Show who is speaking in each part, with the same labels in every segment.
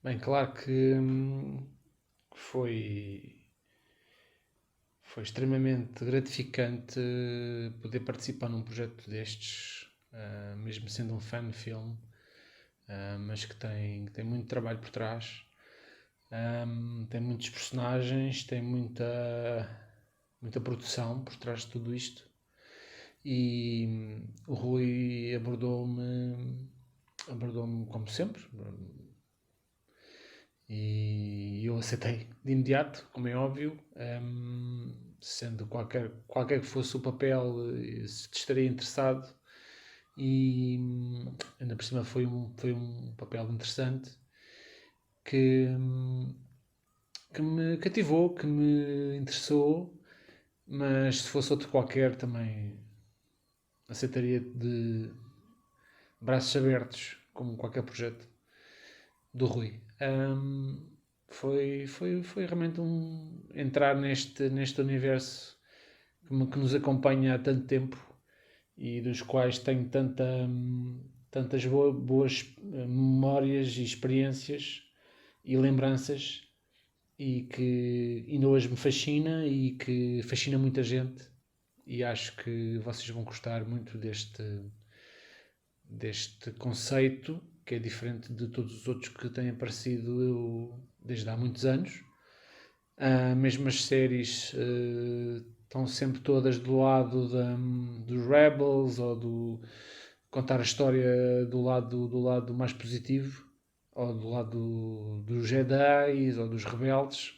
Speaker 1: Bem, claro que foi, foi extremamente gratificante poder participar num projeto destes, mesmo sendo um fan de filme, mas que tem muito trabalho por trás. Tem muitos personagens, tem muita produção por trás de tudo isto. E o Rui abordou-me como sempre, e eu aceitei de imediato, como é óbvio, sendo qualquer que fosse o papel, estaria interessado. E ainda por cima foi um papel interessante que, que me cativou, que me interessou, mas se fosse outro qualquer também aceitaria de braços abertos, como qualquer projeto do Rui. Foi realmente entrar neste universo que nos acompanha há tanto tempo e dos quais tenho tantas boas memórias e experiências e lembranças, e que ainda hoje me fascina e que fascina muita gente, e acho que vocês vão gostar muito deste conceito, que é diferente de todos os outros que têm aparecido desde há muitos anos. Mesmo as séries estão sempre todas do lado dos Rebels, ou do contar a história do lado mais positivo, ou do lado dos Jedi ou dos rebeldes,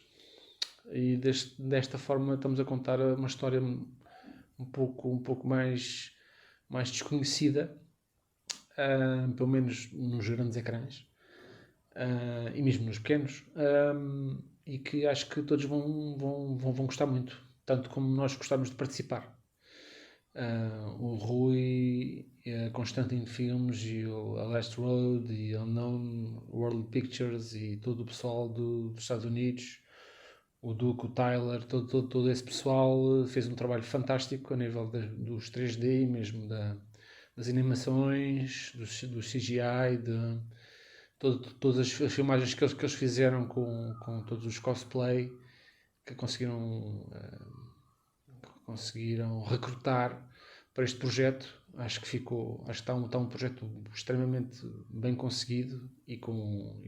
Speaker 1: e desta forma estamos a contar uma história um pouco mais desconhecida, pelo menos nos grandes ecrãs, e mesmo nos pequenos, e que acho que todos vão gostar muito, tanto como nós gostamos de participar. O Rui, a Constantin Films, e a Last Road, e a Unknown World Pictures, e todo o pessoal dos Estados Unidos, o Duke, o Tyler, todo esse pessoal fez um trabalho fantástico a nível dos 3D, mesmo das animações, do CGI, todas as filmagens que eles fizeram com todos os cosplay, que conseguiram recrutar para este projeto. Acho que está um projeto extremamente bem conseguido, e com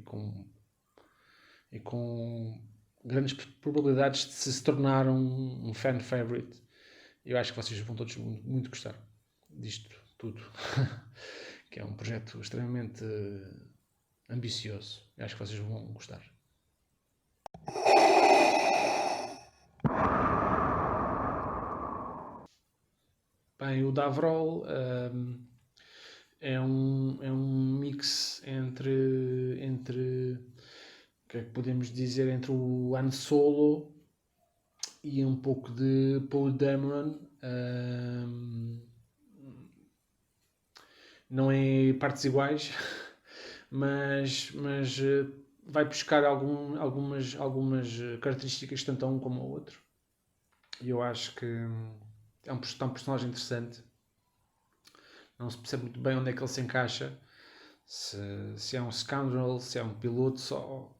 Speaker 1: grandes probabilidades de se tornar um fan favorite. Eu acho que vocês vão todos muito gostar disto tudo, que é um projeto extremamente ambicioso. Eu acho que vocês vão gostar. Bem, o Davrol é um mix entre o que é que podemos dizer, entre o Han Solo e um pouco de Poe Dameron. Não é partes iguais, mas vai buscar algumas características tanto a um como ao outro. E eu acho que é um personagem interessante. Não se percebe muito bem onde é que ele se encaixa. Se é um scoundrel, se é um piloto só,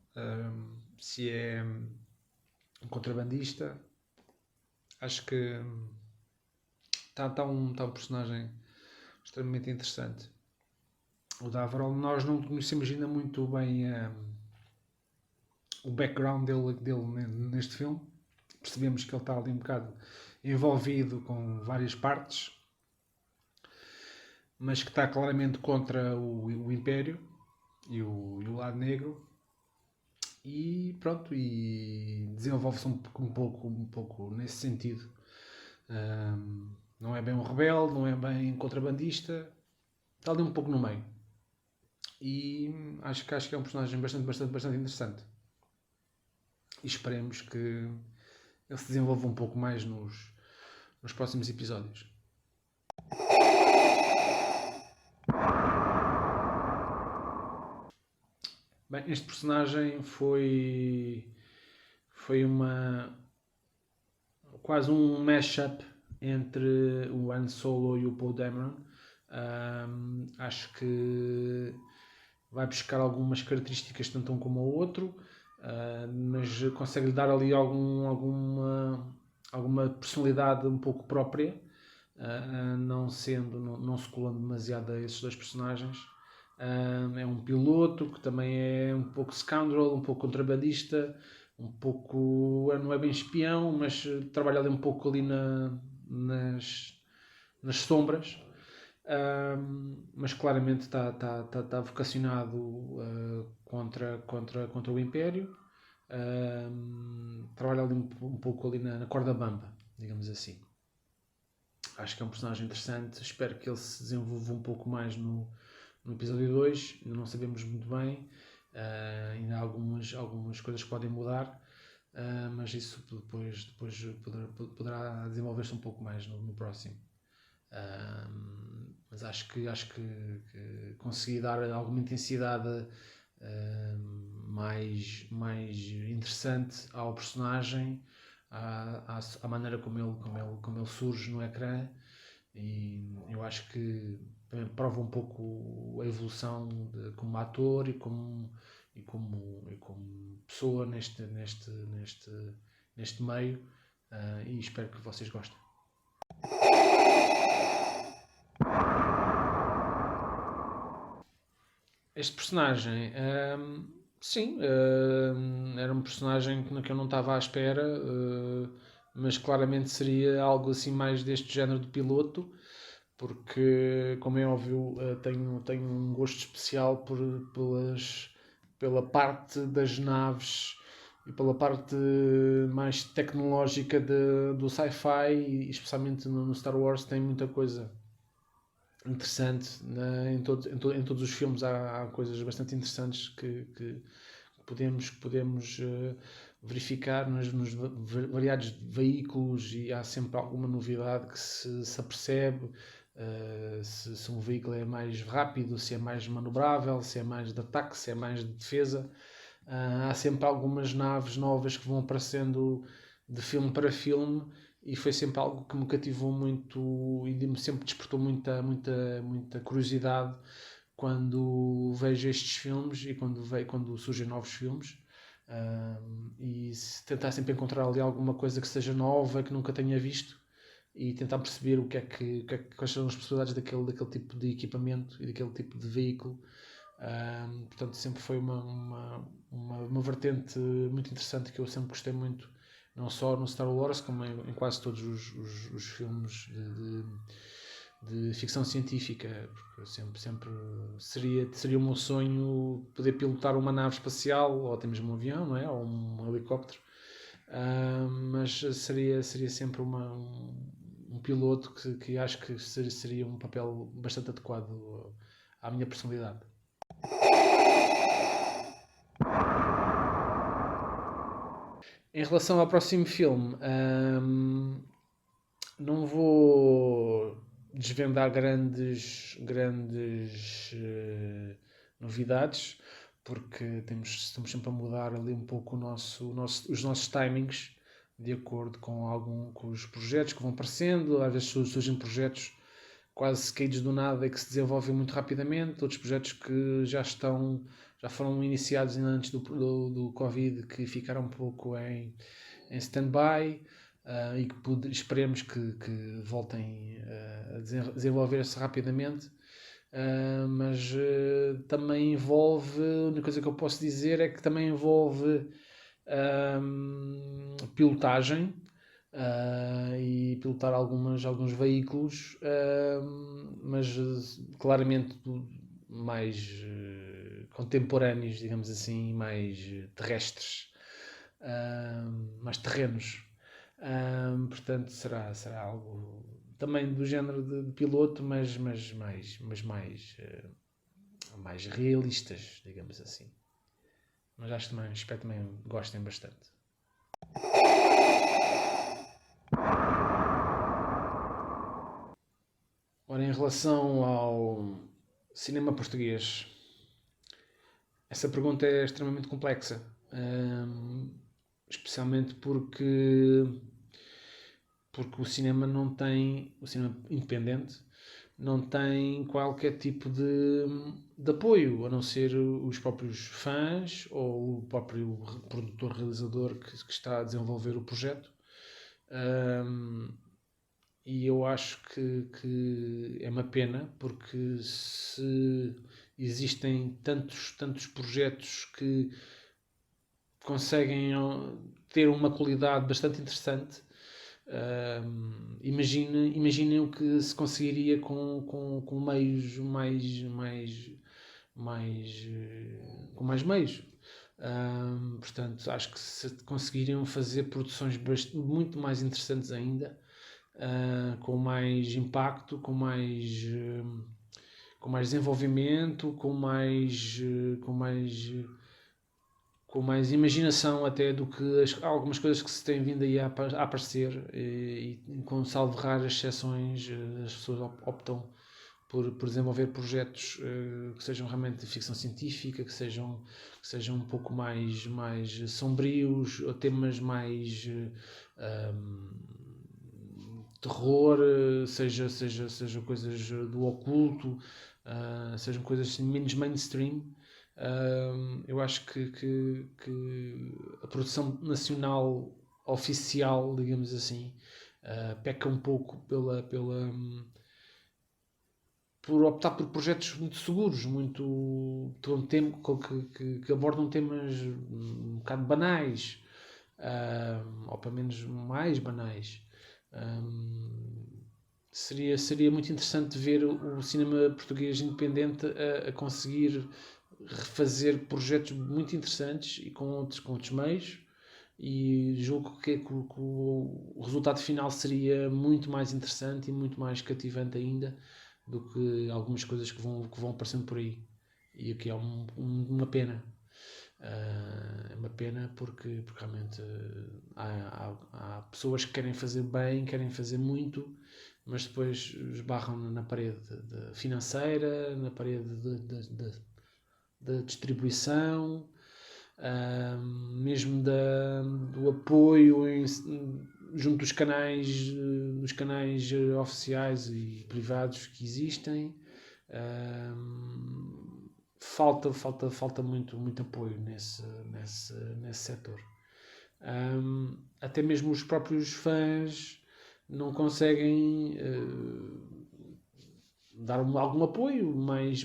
Speaker 1: se é um contrabandista. Acho que está um personagem extremamente interessante. O Davrol, nós não conhecemos ainda muito bem o background dele neste filme. Percebemos que ele está ali um bocado envolvido com várias partes, mas que está claramente contra o Império e o lado negro. E pronto, e desenvolve-se um pouco nesse sentido. Não é bem um rebelde, não é bem contrabandista, está ali um pouco no meio. E acho que é um personagem bastante interessante. E esperemos que ele se desenvolva um pouco mais nos próximos episódios. Bem, este personagem foi quase um mashup entre o Han Solo e o Poe Dameron. Acho que vai buscar algumas características tanto um como o outro, mas consegue-lhe dar ali alguma personalidade um pouco própria, não se colando demasiado a esses dois personagens. É um piloto que também é um pouco scoundrel, um pouco contrabandista, um pouco, não é bem espião, mas trabalha ali um pouco ali nas sombras. Mas claramente está vocacionado contra o Império. Trabalha ali um pouco ali na corda bamba, digamos assim. Acho que é um personagem interessante. Espero que ele se desenvolva um pouco mais no episódio 2. Ainda não sabemos muito bem. Ainda há algumas coisas que podem mudar. Mas isso depois poderá desenvolver-se um pouco mais no próximo. Mas acho que consegui dar alguma intensidade mais interessante ao personagem, à maneira como ele surge no ecrã, e eu acho que prova um pouco a evolução como ator e como pessoa neste meio, e espero que vocês gostem. Este personagem, sim, era um personagem que eu não estava à espera, mas claramente seria algo assim mais deste género de piloto, porque, como é óbvio, tenho um gosto especial pela parte das naves e pela parte mais tecnológica do sci-fi, e especialmente no Star Wars tem muita coisa interessante, né? Em todos os filmes há coisas bastante interessantes que podemos verificar nos variados veículos, e há sempre alguma novidade que se apercebe, se um veículo é mais rápido, se é mais manobrável, se é mais de ataque, se é mais de defesa. Há sempre algumas naves novas que vão aparecendo de filme para filme, e foi sempre algo que me cativou muito e sempre despertou muita curiosidade quando vejo estes filmes e quando surgem novos filmes. E tentar sempre encontrar ali alguma coisa que seja nova, que nunca tenha visto, e tentar perceber quais são as possibilidades daquele tipo de equipamento e daquele tipo de veículo. Portanto, sempre foi uma vertente muito interessante que eu sempre gostei muito, não só no Star Wars, como em quase todos os filmes de ficção científica, porque sempre seria o meu sonho poder pilotar uma nave espacial, ou até mesmo um avião, não é? Ou um helicóptero. Mas seria sempre um piloto que acho que seria um papel bastante adequado à minha personalidade. Em relação ao próximo filme, não vou desvendar grandes novidades, porque estamos sempre a mudar ali um pouco os nossos timings, de acordo com os projetos que vão aparecendo. Às vezes surgem projetos quase caídos do nada e que se desenvolvem muito rapidamente, outros projetos que já foram iniciados antes do Covid, que ficaram um pouco em stand-by, e que esperemos que voltem a desenvolver-se rapidamente. Mas também envolve, a única coisa que eu posso dizer é que também envolve pilotagem, e pilotar alguns veículos, mas claramente mais contemporâneos, digamos assim, mais terrestres, mais terrenos. Portanto, será algo também do género de piloto, mas mais realistas, digamos assim. Mas espero que também gostem bastante. Ora, em relação ao cinema português, essa pergunta é extremamente complexa, especialmente porque o cinema independente não tem qualquer tipo de apoio, a não ser os próprios fãs ou o próprio produtor-realizador que está a desenvolver o projeto. E eu acho que é uma pena, porque se existem tantos projetos que conseguem ter uma qualidade bastante interessante, imaginem o que se conseguiria com meios com mais meios. Portanto, acho que se conseguiriam fazer produções muito mais interessantes ainda, com mais impacto, com mais desenvolvimento, com mais imaginação até do que algumas coisas que se têm vindo aí a aparecer, e com salvo raras exceções, as pessoas optam por desenvolver projetos que sejam realmente de ficção científica, que sejam um pouco mais sombrios, ou temas mais terror, seja coisas do oculto, sejam coisas assim, menos mainstream. Eu acho que a produção nacional oficial, digamos assim, peca um pouco por optar por projetos muito seguros, que abordam temas um bocado banais, ou pelo menos mais banais. Seria muito interessante ver o cinema português independente a conseguir refazer projetos muito interessantes e com outros meios, e julgo que o resultado final seria muito mais interessante e muito mais cativante ainda do que algumas coisas que vão aparecendo por aí, e o que é uma pena. É uma pena porque realmente há pessoas que querem fazer bem, querem fazer muito, mas depois esbarram na parede financeira, na parede da distribuição, mesmo do apoio junto dos canais oficiais e privados que existem. Falta muito apoio nesse setor. Até mesmo os próprios fãs não conseguem dar algum apoio mais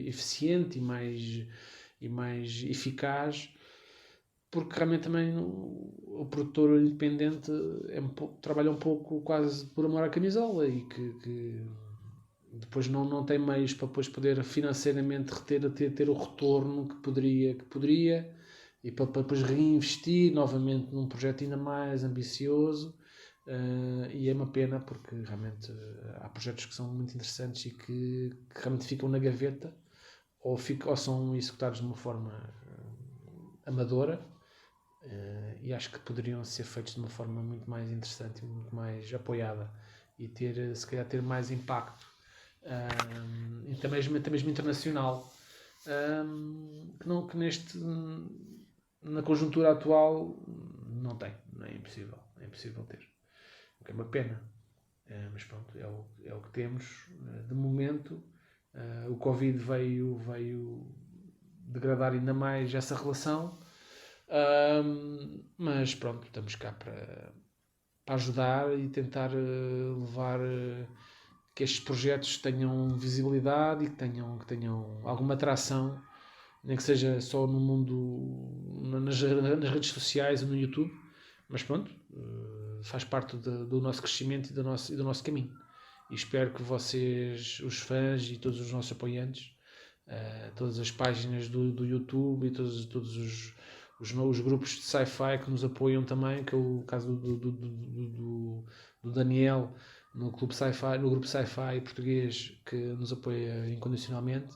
Speaker 1: eficiente e mais eficaz, porque realmente também o produtor independente trabalha um pouco quase por amor à camisola, e que depois não tem meios para depois poder financeiramente ter o retorno que poderia, e para depois reinvestir novamente num projeto ainda mais ambicioso. E é uma pena, porque realmente há projetos que são muito interessantes e que realmente ficam na gaveta, ou são executados de uma forma amadora, e acho que poderiam ser feitos de uma forma muito mais interessante e muito mais apoiada, e se calhar ter mais impacto, e também mesmo internacional, que na conjuntura atual não é impossível ter, o que é uma pena. Mas pronto, é o que temos de momento. O Covid veio degradar ainda mais essa relação, mas pronto, estamos cá para ajudar e tentar levar que estes projetos tenham visibilidade e que tenham alguma atração, nem que seja só no mundo, nas redes sociais ou no YouTube, mas pronto, faz parte do nosso crescimento e do nosso caminho. E espero que vocês, os fãs e todos os nossos apoiantes, todas as páginas do YouTube e todos os grupos de sci-fi que nos apoiam também, que é o caso do Daniel no grupo sci-fi português, que nos apoia incondicionalmente.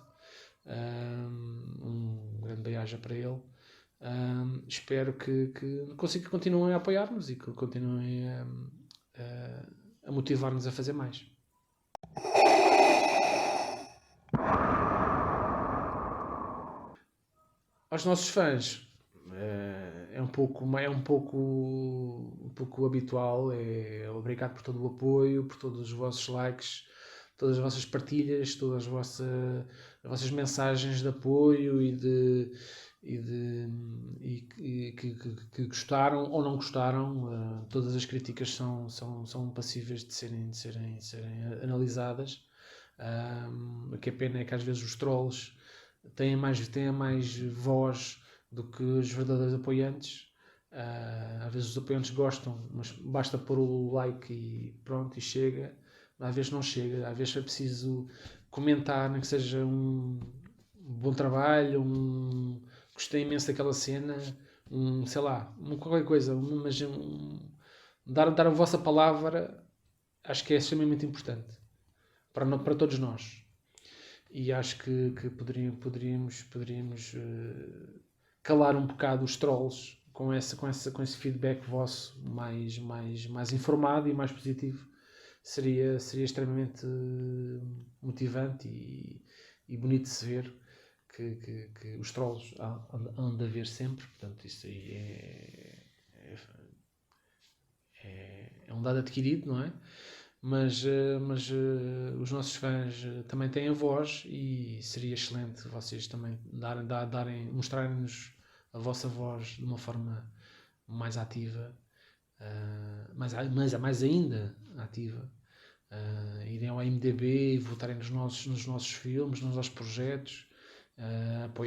Speaker 1: Um grande beijo para ele. Espero que continuem a apoiar-nos e que continuem a motivar-nos a fazer mais. Aos nossos fãs, um pouco habitual. Obrigado por todo o apoio, por todos os vossos likes, todas as vossas partilhas, todas as vossas mensagens de apoio que gostaram ou não gostaram. Todas as críticas são passíveis de serem analisadas. O que é pena é que às vezes os trolls têm mais voz do que os verdadeiros apoiantes. Às vezes os apoiantes gostam, mas basta pôr o like e pronto, e chega. Às vezes não chega, às vezes é preciso comentar, nem que seja um bom trabalho, gostei imenso daquela cena, sei lá, qualquer coisa, dar a vossa palavra. Acho que é extremamente importante para todos nós. E acho que poderíamos calar um bocado os trolls com esse feedback vosso mais informado e mais positivo. Seria extremamente motivante e bonito de se ver que os trolls hão de haver sempre. Portanto, isso aí é um dado adquirido, não é? Mas os nossos fãs também têm a voz e seria excelente vocês também mostrarem-nos a vossa voz de uma forma mais ativa, mais ainda ativa. Irem ao IMDb e votarem nos nossos filmes, nos nossos projetos,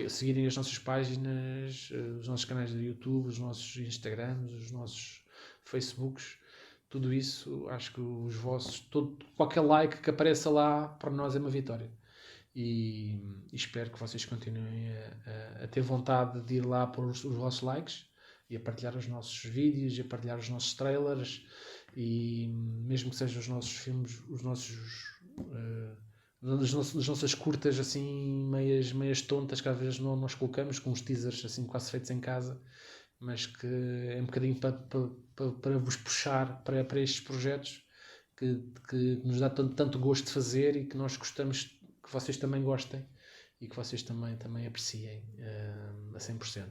Speaker 1: seguirem as nossas páginas, os nossos canais do YouTube, os nossos Instagrams, os nossos Facebooks. Tudo isso, acho que os vossos, qualquer like que apareça lá, para nós é uma vitória. E espero que vocês continuem a ter vontade de ir lá pôr os vossos likes e a partilhar os nossos vídeos, e a partilhar os nossos trailers, e mesmo que sejam os nossos filmes, as nossas curtas assim, meias tontas, que às vezes nós colocamos, com os teasers assim quase feitos em casa, mas que é um bocadinho para vos puxar para estes projetos que nos dá tanto gosto de fazer, e que nós gostamos que vocês também gostem e que vocês também apreciem a 100%.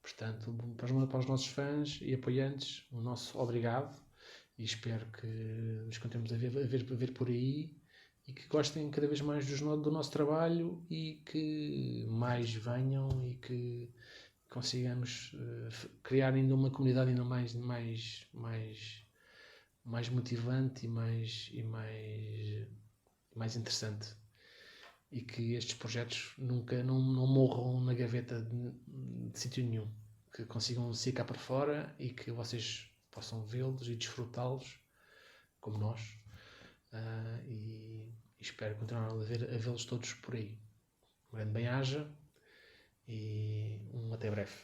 Speaker 1: Portanto, para os nossos fãs e apoiantes, o nosso obrigado, e espero que nos continuemos a ver por aí e que gostem cada vez mais do nosso trabalho, e que mais venham e que consigamos criar ainda uma comunidade ainda mais motivante e mais interessante, e que estes projetos nunca não morram na gaveta de sítio nenhum, que consigam sair cá para fora e que vocês possam vê-los e desfrutá-los como nós, e espero continuar a vê-los todos por aí. Um grande bem-aja e até breve.